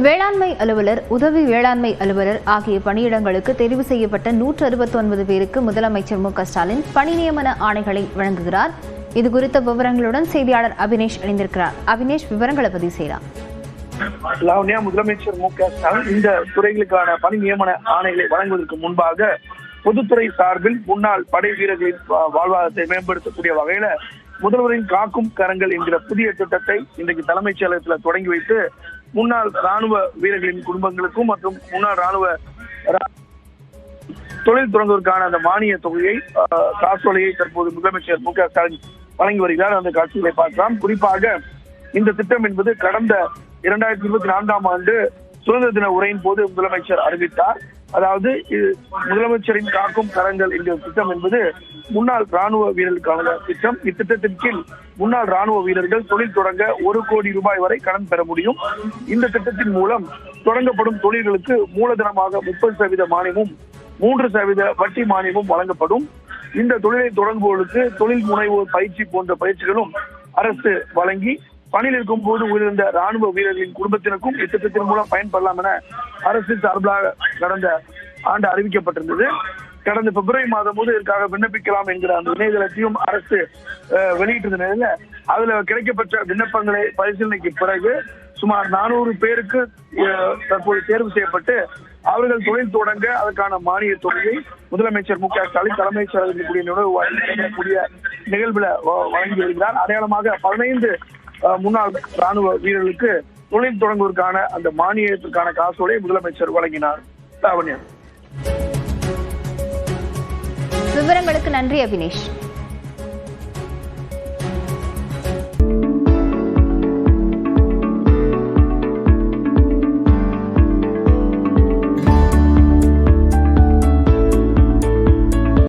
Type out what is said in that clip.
வேளாண்மை அலுவலர், உதவி வேளாண்மை அலுவலர் ஆகிய பணியிடங்களுக்கு தெரிவு செய்யப்பட்ட 169 பேருக்கு முதலமைச்சர் மு.க.ஸ்டாலின் பணி நியமன ஆணைகளை வழங்குகிறார். இதுகுறித்த விவரங்களுடன் செய்தியாளர் அபினேஷ் இணைந்திருக்கிறார். அபினேஷ், விவரங்களை பதிவு செய்யலாம். லாவண்யா, முதலமைச்சர் மு.க.ஸ்டாலின் இந்த துறைகளுக்கான பணி நியமன ஆணைகளை வழங்குவதற்கு முன்பாக பொதுத்துறை சார்பில் முன்னாள் படை வீரர்களின் வாழ்வாதாரத்தை மேம்படுத்தக்கூடிய வகையில முதல்வரின் காக்கும் கரங்கள் என்கிற புதிய திட்டத்தை இன்றைக்கு தலைமைச் செயலகத்தில் தொடங்கி வைத்து முன்னாள் ராணுவ வீரர்களின் குடும்பங்களுக்கும் மற்றும் முன்னாள் ராணுவ தொழில் தொடங்குவதற்கான அந்த மானிய தொகையை காசோலையை தற்போது முதலமைச்சர் மு.க.ஸ்டாலின் வழங்கி வருகிறார். அந்த காட்சிகளை பார்க்கலாம். குறிப்பாக இந்த திட்டம் என்பது கடந்த 2024ஆம் ஆண்டு சுதந்திர தின உரையின் போது முதலமைச்சர் அறிவித்தார். அதாவது முதலமைச்சரின் காக்கும் கரங்கள் என்கிற திட்டம் என்பது முன்னாள் ராணுவ வீரர்களுக்கான திட்டம். இத்திட்டத்தின் கீழ் முன்னாள் ராணுவ வீரர்கள் தொழில் தொடங்க 1 கோடி ரூபாய் வரை கடன் பெற முடியும். இந்த திட்டத்தின் மூலம் தொடங்கப்படும் தொழில்களுக்கு மூலதனமாக 30% மானியமும் 3% வட்டி மானியமும் வழங்கப்படும். இந்த தொழிலை தொடங்குவோருக்கு தொழில் முனைவோர் பயிற்சி போன்ற பயிற்சிகளும் அரசு வழங்கி பணியில் இருக்கும் போது உயிரிழந்த ராணுவ வீரர்களின் குடும்பத்தினருக்கும் இத்திட்டத்தின் மூலம் பயன்பெறலாம் என அரசு சார்பிலாக கடந்த ஆண்டு அறிவிக்கப்பட்டிருந்தது. கடந்த பிப்ரவரி மாதம் போது இதற்காக விண்ணப்பிக்கலாம் என்கிற அந்த இணையதளத்தையும் அரசு வெளியிட்டிருந்த நிலையில அதுல கிடைக்கப்பட்ட விண்ணப்பங்களை பரிசீலனைக்கு பிறகு சுமார் 400 பேருக்கு தற்போது தேர்வு செய்யப்பட்டு அவர்கள் தொழில் தொடங்க அதற்கான மானிய தொகையை முதலமைச்சர் மு.க.ஸ்டாலின் தலைமைச் செயலகத்திற்குரிய நிகழ்வுக்கூடிய நிகழ்வுல வழங்கி வருகிறார். அடையாளமாக 15 முன்னாள் ராணுவ வீரர்களுக்கு தொழில் தொடங்குவதற்கான அந்த மானியத்திற்கான காசோலை முதலமைச்சர் வழங்கினார். விவரங்களுக்கு நன்றி அபினேஷ்.